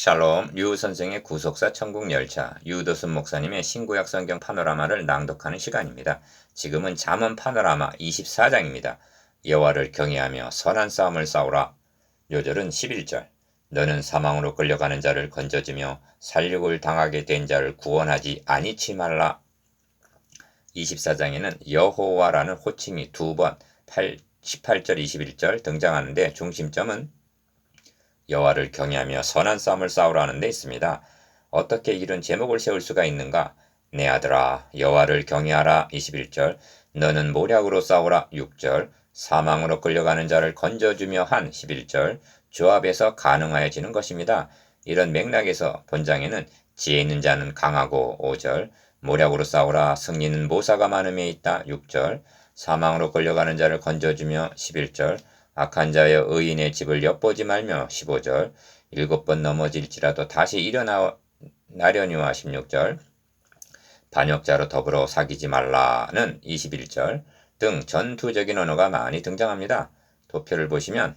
샬롬, 류 선생의 구속사 천국열차, 유도순 목사님의 신구약 성경 파노라마를 낭독하는 시간입니다. 지금은 잠언 파노라마 24장입니다. 여호와를 경외하며 선한 싸움을 싸우라. 요절은 11절. 너는 사망으로 끌려가는 자를 건져주며 살육을 당하게 된 자를 구원하지 아니치 말라. 24장에는 여호와라는 호칭이 두 번 18절 21절 등장하는데 중심점은 여호와를 경외하며 선한 싸움을 싸우라는 데 있습니다. 어떻게 이런 제목을 세울 수가 있는가? 내 아들아 여호와를 경외하라 21절, 너는 모략으로 싸우라 6절, 사망으로 끌려가는 자를 건져주며 한 11절, 조합에서 가능하여지는 것입니다. 이런 맥락에서 본장에는 지혜 있는 자는 강하고 5절, 모략으로 싸우라 승리는 모사가 많음에 있다 6절, 사망으로 끌려가는 자를 건져주며 11절, 악한 자여 의인의 집을 엿보지 말며 15절, 7번 넘어질지라도 다시 일어나려니와 16절, 반역자로 더불어 사귀지 말라는 21절 등 전투적인 언어가 많이 등장합니다. 도표를 보시면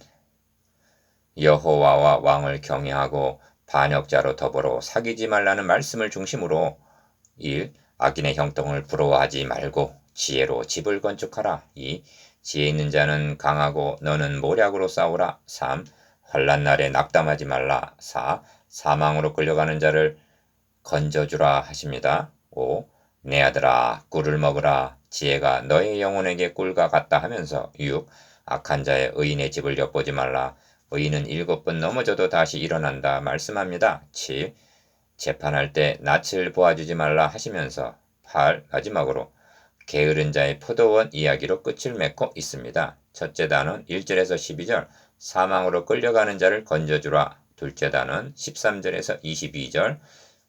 여호와와 왕을 경외하고 반역자로 더불어 사귀지 말라는 말씀을 중심으로 1. 악인의 형통을 부러워하지 말고 지혜로 집을 건축하라. 2. 지혜 있는 자는 강하고 너는 모략으로 싸우라. 3. 환난 날에 낙담하지 말라. 4. 사망으로 끌려가는 자를 건져주라 하십니다. 5. 내 아들아 꿀을 먹으라. 지혜가 너의 영혼에게 꿀과 같다 하면서 6. 악한 자의 의인의 집을 엿보지 말라. 의인은 7번 넘어져도 다시 일어난다 말씀합니다. 7. 재판할 때 낯을 보아주지 말라 하시면서 8. 마지막으로 게으른 자의 포도원 이야기로 끝을 맺고 있습니다. 첫째 단은 1절에서 12절 사망으로 끌려가는 자를 건져주라. 둘째 단은 13절에서 22절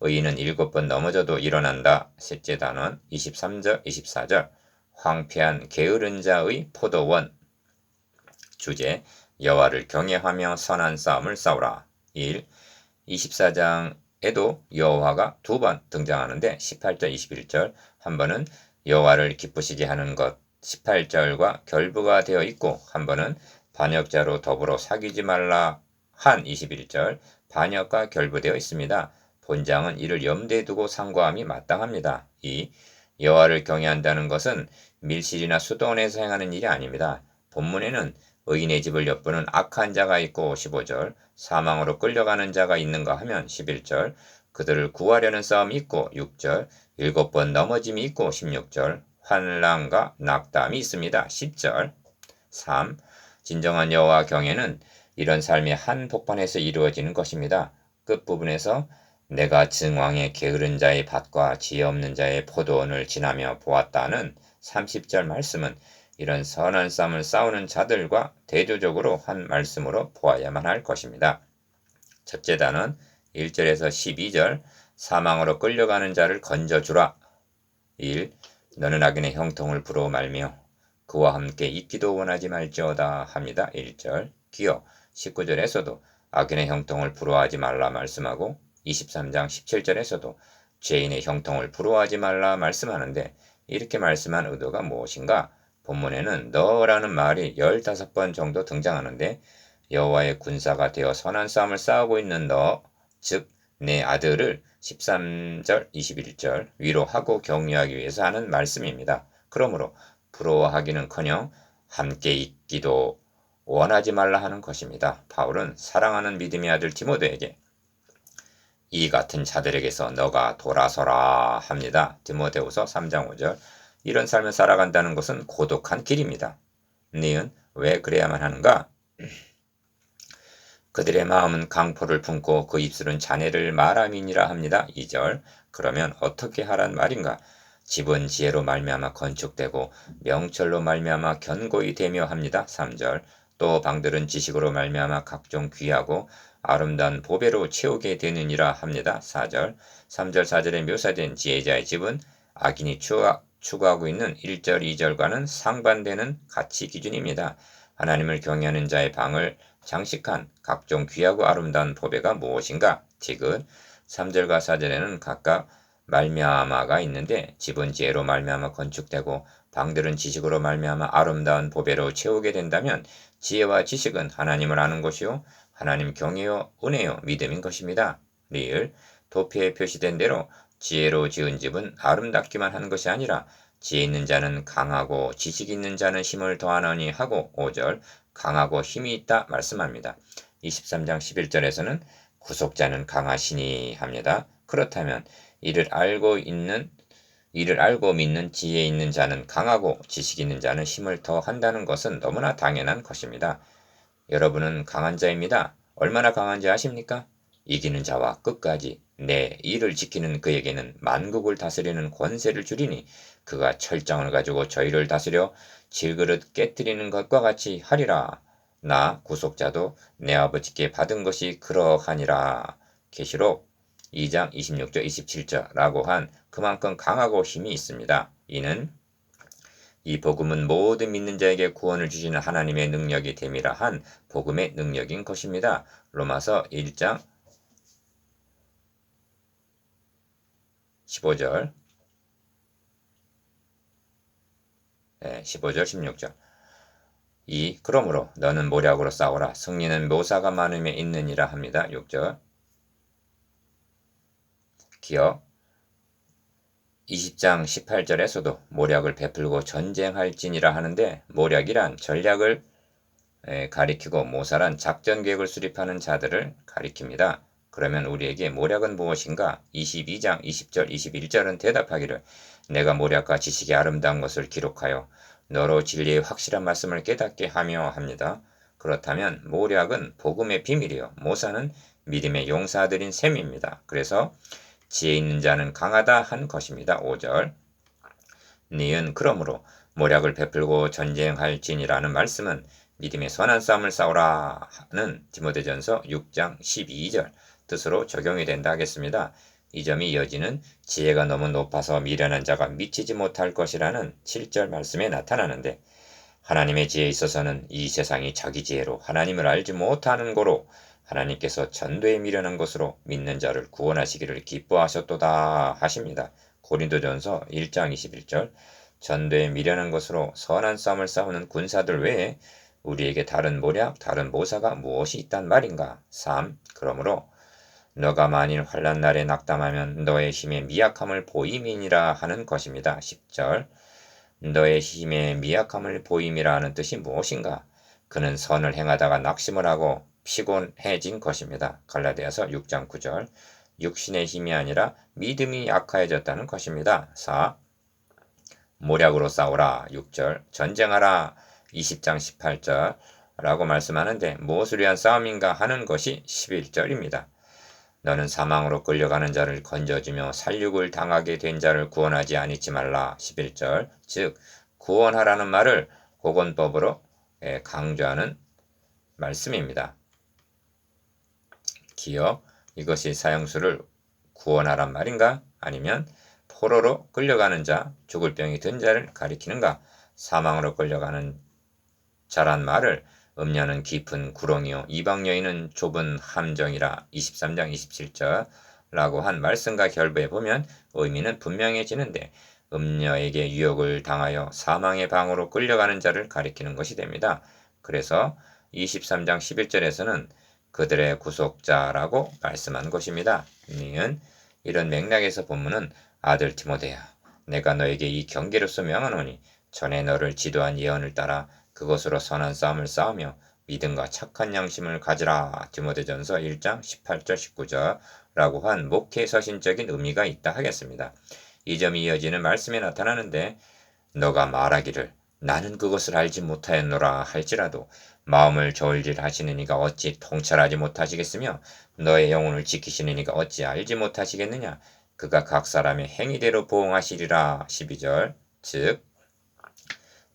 의인은 7번 넘어져도 일어난다. 셋째 단은 23절 24절 황폐한 게으른 자의 포도원. 주제 여호와를 경외하며 선한 싸움을 싸우라. 1. 24장에도 여호와가 두 번 등장하는데 18절 21절 한 번은 여호와를 기쁘시게 하는 것 18절과 결부가 되어 있고 한 번은 반역자로 더불어 사귀지 말라 한 21절 반역과 결부되어 있습니다. 본장은 이를 염두에 두고 상고함이 마땅합니다. 2. 여호와를 경외한다는 것은 밀실이나 수도원에서 행하는 일이 아닙니다. 본문에는 의인의 집을 엿보는 악한 자가 있고 15절 사망으로 끌려가는 자가 있는가 하면 11절 그들을 구하려는 싸움이 있고 6절 7번 넘어짐이 있고 16절 환난과 낙담이 있습니다. 10절 3. 진정한 여호와 경외는 이런 삶의 한 복판에서 이루어지는 것입니다. 끝부분에서 내가 증왕의 게으른 자의 밭과 지혜 없는 자의 포도원을 지나며 보았다는 30절 말씀은 이런 선한 싸움을 싸우는 자들과 대조적으로 한 말씀으로 보아야만 할 것입니다. 첫째 단은 1절에서 12절 사망으로 끌려가는 자를 건져주라. 1. 너는 악인의 형통을 부러워 말며 그와 함께 있기도 원하지 말지어다 합니다. 1절 기어 19절에서도 악인의 형통을 부러워하지 말라 말씀하고 23장 17절에서도 죄인의 형통을 부러워하지 말라 말씀하는데 이렇게 말씀한 의도가 무엇인가? 본문에는 너라는 말이 15번 정도 등장하는데 여호와의 군사가 되어 선한 싸움을 싸우고 있는 너, 즉 내 아들을 13절 21절 위로하고 격려하기 위해서 하는 말씀입니다. 그러므로 부러워하기는커녕 함께 있기도 원하지 말라 하는 것입니다. 바울은 사랑하는 믿음의 아들 디모데에게 이 같은 자들에게서 너가 돌아서라 합니다. 디모데후서 3장 5절 이런 삶을 살아간다는 것은 고독한 길입니다. 니은 왜 그래야만 하는가? 그들의 마음은 강포를 품고 그 입술은 잔해를 말함이니라 합니다. 2절 그러면 어떻게 하란 말인가? 집은 지혜로 말미암아 건축되고 명철로 말미암아 견고히 되며 합니다. 3절 또 방들은 지식으로 말미암아 각종 귀하고 아름다운 보배로 채우게 되느니라 합니다. 4절 3절 4절에 묘사된 지혜자의 집은 악인이 추구하고 있는 1절 2절과는 상반되는 가치 기준입니다. 하나님을 경외하는 자의 방을 장식한 각종 귀하고 아름다운 보배가 무엇인가? 디귿 3절과 4절에는 각각 말미암아가 있는데 집은 지혜로 말미암아 건축되고 방들은 지식으로 말미암아 아름다운 보배로 채우게 된다면 지혜와 지식은 하나님을 아는 것이요 하나님 경외요 은혜요 믿음인 것입니다. 리을 도표에 표시된 대로 지혜로 지은 집은 아름답기만 한 것이 아니라 지혜 있는 자는 강하고 지식 있는 자는 힘을 더하느니 하고 5절 강하고 힘이 있다 말씀합니다. 23장 11절에서는 구속자는 강하시니 합니다. 그렇다면 이를 알고 믿는 지혜 있는 자는 강하고 지식 있는 자는 힘을 더한다는 것은 너무나 당연한 것입니다. 여러분은 강한 자입니다. 얼마나 강한지 아십니까? 이기는 자와 끝까지 내 일을 지키는 그에게는 만국을 다스리는 권세를 주리니 그가 철장을 가지고 저희를 다스려 질그릇 깨뜨리는 것과 같이 하리라. 나 구속자도 내 아버지께 받은 것이 그러하니라. 계시록 2장 26절 27절라고 한 그만큼 강하고 힘이 있습니다. 이는 이 복음은 모든 믿는 자에게 구원을 주시는 하나님의 능력이 됨이라 한 복음의 능력인 것입니다. 로마서 1장 15절 15절 16절 그러므로 너는 모략으로 싸우라. 승리는 묘사가 많음에 있느니라 합니다. 6절 기억 20장 18절에서도 모략을 베풀고 전쟁할지니라 하는데 모략이란 전략을 가리키고 모사란 작전 계획을 수립하는 자들을 가리킵니다. 그러면 우리에게 모략은 무엇인가? 22장 20절 21절은 대답하기를 내가 모략과 지식의 아름다운 것을 기록하여 너로 진리의 확실한 말씀을 깨닫게 하며 합니다. 그렇다면 모략은 복음의 비밀이요 모사는 믿음의 용사들인 셈입니다. 그래서 지혜 있는 자는 강하다 한 것입니다. 5절 니은 그러므로 모략을 베풀고 전쟁할지니라는 말씀은 믿음의 선한 싸움을 싸우라 하는 디모데전서 6장 12절 뜻으로 적용이 된다 하겠습니다. 이 점이 이어지는 지혜가 너무 높아서 미련한 자가 미치지 못할 것이라는 7절 말씀에 나타나는데 하나님의 지혜에 있어서는 이 세상이 자기 지혜로 하나님을 알지 못하는 고로 하나님께서 전도에 미련한 것으로 믿는 자를 구원하시기를 기뻐하셨도다 하십니다. 고린도전서 1장 21절 전도에 미련한 것으로 선한 싸움을 싸우는 군사들 외에 우리에게 다른 모략, 다른 모사가 무엇이 있단 말인가? 3. 그러므로 너가 만일 환난 날에 낙담하면 너의 힘의 미약함을 보임이니라 하는 것입니다. 10절 너의 힘의 미약함을 보임이라 하는 뜻이 무엇인가? 그는 선을 행하다가 낙심을 하고 피곤해진 것입니다. 갈라디아서 6장 9절 육신의 힘이 아니라 믿음이 약해졌다는 것입니다. 4. 모략으로 싸우라 6절 전쟁하라 20장 18절 라고 말씀하는데 무엇을 위한 싸움인가 하는 것이 11절입니다. 너는 사망으로 끌려가는 자를 건져주며 살육을 당하게 된 자를 구원하지 아니지 말라 11절 즉 구원하라는 말을 고건법으로 강조하는 말씀입니다. 기억 이것이 사형수를 구원하란 말인가? 아니면 포로로 끌려가는 자, 죽을 병이 든 자를 가리키는가? 사망으로 끌려가는 자란 말을 음녀는 깊은 구렁이요 이방 여인은 좁은 함정이라 23장 27절 라고 한 말씀과 결부해 보면 의미는 분명해지는데 음녀에게 유혹을 당하여 사망의 방으로 끌려가는 자를 가리키는 것이 됩니다. 그래서 23장 11절에서는 그들의 구속자라고 말씀한 것입니다. 이런 맥락에서 본문은 아들 디모데야 내가 너에게 이 경계로서 명하노니 전에 너를 지도한 예언을 따라 그것으로 선한 싸움을 싸우며 믿음과 착한 양심을 가지라 디모데전서 1장 18절 19절 라고 한 목회 서신적인 의미가 있다 하겠습니다. 이 점이 이어지는 말씀에 나타나는데 너가 말하기를 나는 그것을 알지 못하였노라 할지라도 마음을 저울질 하시는 이가 어찌 통찰하지 못하시겠으며 너의 영혼을 지키시는 이가 어찌 알지 못하시겠느냐 그가 각 사람의 행위대로 보응하시리라 12절 즉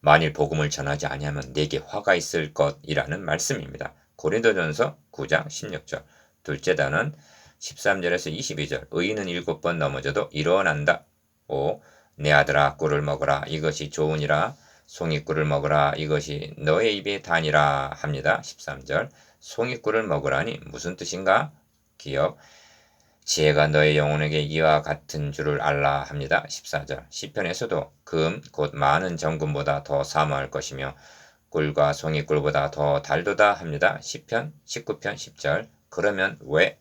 만일 복음을 전하지 아니하면 내게 화가 있을 것이라는 말씀입니다. 고린도전서 9장 16절 둘째 단은 13절에서 22절 의인은 7번 넘어져도 일어난다. 5. 내 아들아 꿀을 먹으라 이것이 좋으니라 송이꿀을 먹으라 이것이 너의 입에 다니라 합니다. 13절 송이꿀을 먹으라니 무슨 뜻인가? 기억 지혜가 너의 영혼에게 이와 같은 줄을 알라 합니다. 14절 시편에서도 금 곧 많은 정금보다 더 사모할 것이며 꿀과 송이꿀보다 더 달도다 합니다. 시편 19편 10절 그러면 왜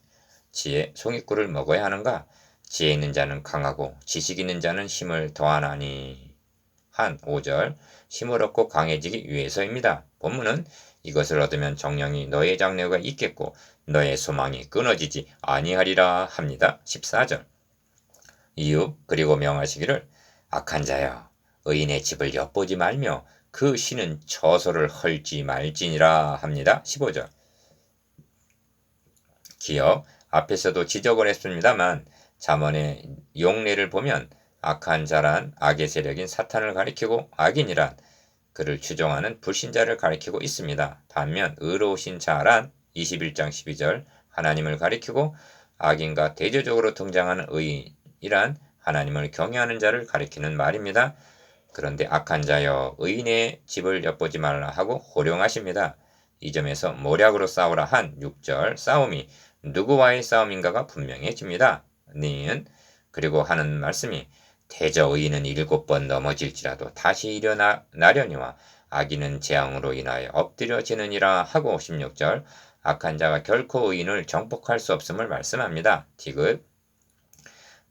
지혜 송이꿀을 먹어야 하는가? 지혜 있는 자는 강하고 지식 있는 자는 힘을 더하나니. 한 5절 힘을 얻고 강해지기 위해서입니다. 본문은 이것을 얻으면 정령이 너의 장래가 있겠고 너의 소망이 끊어지지 아니하리라 합니다. 14절 이유 그리고 명하시기를 악한 자여 의인의 집을 엿보지 말며 그 쉬는 처소를 헐지 말지니라 합니다. 15절 기억 앞에서도 지적을 했습니다만 잠언의 용례를 보면 악한 자란 악의 세력인 사탄을 가리키고 악인이란 그를 추종하는 불신자를 가리키고 있습니다. 반면 의로우신 자란 21장 12절 하나님을 가리키고 악인과 대조적으로 등장하는 의인이란 하나님을 경외하는 자를 가리키는 말입니다. 그런데 악한 자여 의인의 집을 엿보지 말라 하고 호령하십니다. 이 점에서 모략으로 싸우라 한 6절 싸움이 누구와의 싸움인가가 분명해집니다. 니은 그리고 하는 말씀이 대저 의인은 7번 넘어질지라도 다시 일어나려니와 악인은 재앙으로 인하여 엎드려지느니라 하고 16절 악한 자가 결코 의인을 정복할 수 없음을 말씀합니다. 디귿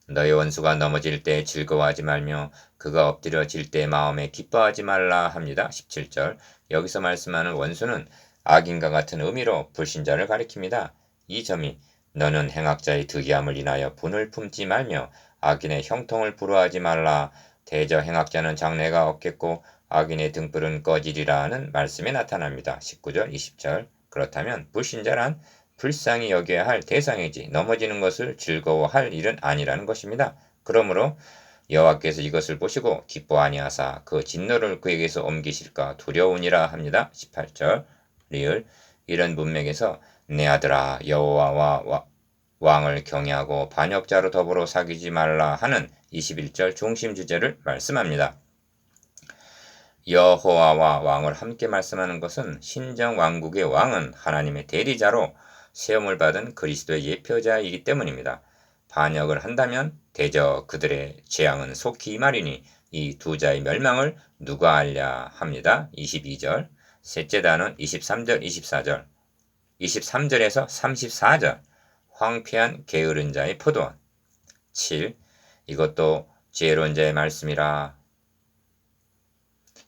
너의 원수가 넘어질 때 즐거워하지 말며 그가 엎드려질 때 마음에 기뻐하지 말라 합니다. 17절 여기서 말씀하는 원수는 악인과 같은 의미로 불신자를 가리킵니다. 이 점이 너는 행악자의 득이함을 인하여 분을 품지 말며 악인의 형통을 부러워하지 말라. 대저 행악자는 장래가 없겠고 악인의 등불은 꺼지리라는 말씀에 나타납니다. 19절 20절 그렇다면 불신자란 불쌍히 여겨야 할 대상이지 넘어지는 것을 즐거워할 일은 아니라는 것입니다. 그러므로 여호와께서 이것을 보시고 기뻐 아니하사 그 진노를 그에게서 옮기실까 두려우니라 합니다. 18절 리을 이런 문맥에서 내 아들아 여호와와 왕을 경외하고 반역자로 더불어 사귀지 말라 하는 21절 중심 주제를 말씀합니다. 여호와와 왕을 함께 말씀하는 것은 신정 왕국의 왕은 하나님의 대리자로 세움을 받은 그리스도의 예표자이기 때문입니다. 반역을 한다면 대저 그들의 재앙은 속히 임하리니 이 두 자의 멸망을 누가 알랴 합니다. 22절 셋째 단은 23절 24절 23절에서 34절 황폐한 게으른 자의 포도원 7. 이것도 지혜로운 자의 말씀이라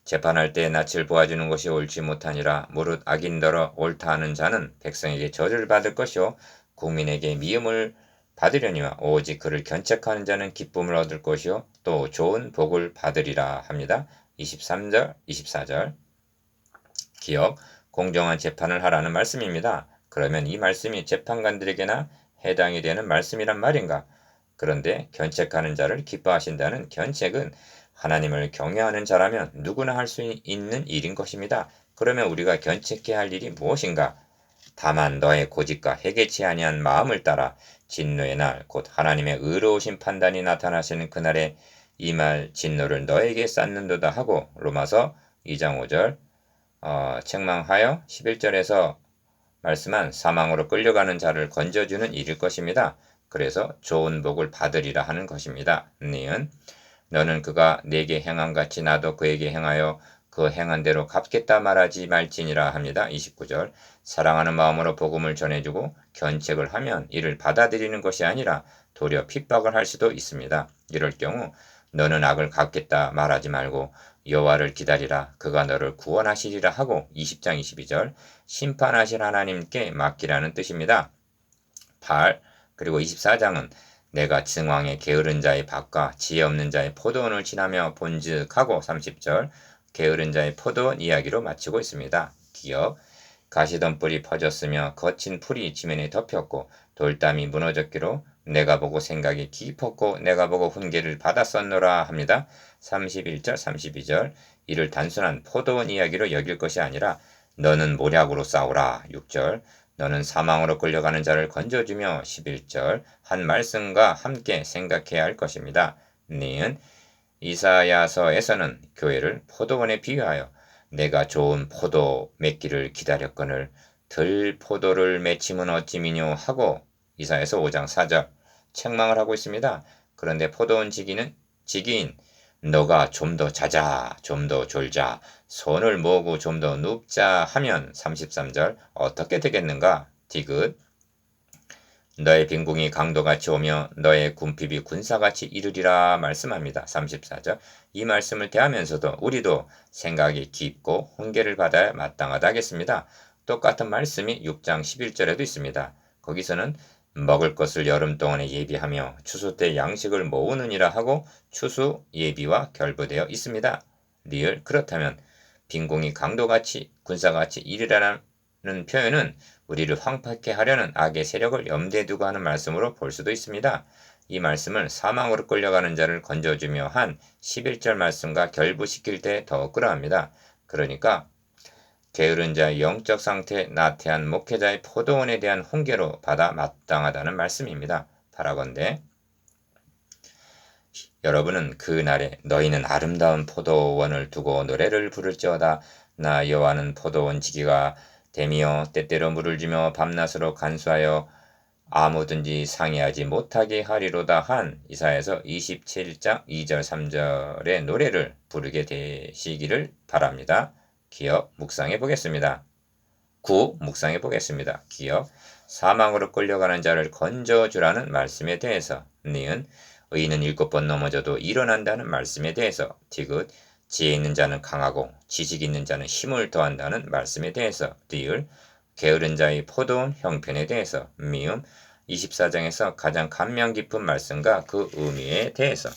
재판할 때 낯을 보아주는 것이 옳지 못하니라 무릇 악인더러 옳다 하는 자는 백성에게 저주를 받을 것이요 국민에게 미움을 받으려니와 오직 그를 견책하는 자는 기쁨을 얻을 것이요 또 좋은 복을 받으리라 합니다. 23절 24절 기억 공정한 재판을 하라는 말씀입니다. 그러면 이 말씀이 재판관들에게나 해당이 되는 말씀이란 말인가? 그런데 견책하는 자를 기뻐하신다는 견책은 하나님을 경외하는 자라면 누구나 할 수 있는 일인 것입니다. 그러면 우리가 견책해야 할 일이 무엇인가? 다만 너의 고집과 해개치 아니한 마음을 따라 진노의 날 곧 하나님의 의로우신 판단이 나타나시는 그날에 이 말 진노를 너에게 쌓는도다 하고 로마서 2장 5절 책망하여 11절에서 말씀한 사망으로 끌려가는 자를 건져주는 일일 것입니다. 그래서 좋은 복을 받으리라 하는 것입니다. 니은 너는 그가 내게 행한 같이 나도 그에게 행하여 그 행한 대로 갚겠다 말하지 말지니라 합니다. 29절 사랑하는 마음으로 복음을 전해주고 견책을 하면 이를 받아들이는 것이 아니라 도리어 핍박을 할 수도 있습니다. 이럴 경우 너는 악을 갚겠다 말하지 말고 여호와를 기다리라 그가 너를 구원하시리라 하고 20장 22절 심판하실 하나님께 맡기라는 뜻입니다. 8. 그리고 24장은 내가 증왕의 게으른 자의 밭과 지혜 없는 자의 포도원을 지나며 본즉 하고 30절 게으른 자의 포도원 이야기로 마치고 있습니다. 기억 가시던 뿔이 퍼졌으며 거친 풀이 지면에 덮였고 돌담이 무너졌기로 내가 보고 생각이 깊었고 내가 보고 훈계를 받았었노라 합니다. 31절 32절 이를 단순한 포도원 이야기로 여길 것이 아니라 너는 모략으로 싸우라 6절 너는 사망으로 끌려가는 자를 건져주며 11절 한 말씀과 함께 생각해야 할 것입니다. 니은 이사야서에서는 교회를 포도원에 비유하여 내가 좋은 포도 맺기를 기다렸거늘 들 포도를 맺힘은 어찌미뇨 하고 이사야서 5장 4절 책망을 하고 있습니다. 그런데 포도원 지기인 너가 좀 더 자자 좀 더 졸자 손을 모으고 좀 더 눕자 하면 33절 어떻게 되겠는가? 디귿 너의 빈궁이 강도같이 오며 너의 궁핍이 군사같이 이르리라 말씀합니다. 34절. 이 말씀을 대하면서도 우리도 생각이 깊고 훈계를 받아야 마땅하다 하겠습니다. 똑같은 말씀이 6장 11절에도 있습니다. 거기서는 먹을 것을 여름 동안에 예비하며 추수 때 양식을 모으느니라 하고 추수 예비와 결부되어 있습니다. 리을. 그렇다면 빈궁이 강도같이 군사같이 이르라는 표현은 우리를 황폐케 하려는 악의 세력을 염두에 두고 하는 말씀으로 볼 수도 있습니다. 이 말씀을 사망으로 끌려가는 자를 건져주며 한 11절 말씀과 결부시킬 때 더욱 그러합니다. 그러니까 게으른 자의 영적 상태에 나태한 목회자의 포도원에 대한 훈계로 받아 마땅하다는 말씀입니다. 바라건대 여러분은 그 날에 너희는 아름다운 포도원을 두고 노래를 부를지어다. 나 여호와는 포도원 지기가 되며 때때로 물을 주며 밤낮으로 간수하여 아무든지 상의하지 못하게 하리로다 한 이사야서 27장 2절 3절의 노래를 부르게 되시기를 바랍니다. 기억 묵상해 보겠습니다. 9. 묵상해 보겠습니다. 기억 사망으로 끌려가는 자를 건져주라는 말씀에 대해서 니은 의인은 7번 넘어져도 일어난다는 말씀에 대해서 디귿 지혜 있는 자는 강하고 지식 있는 자는 힘을 더한다는 말씀에 대해서 디을 게으른 자의 포도원 형편에 대해서 미음 24장에서 가장 감명 깊은 말씀과 그 의미에 대해서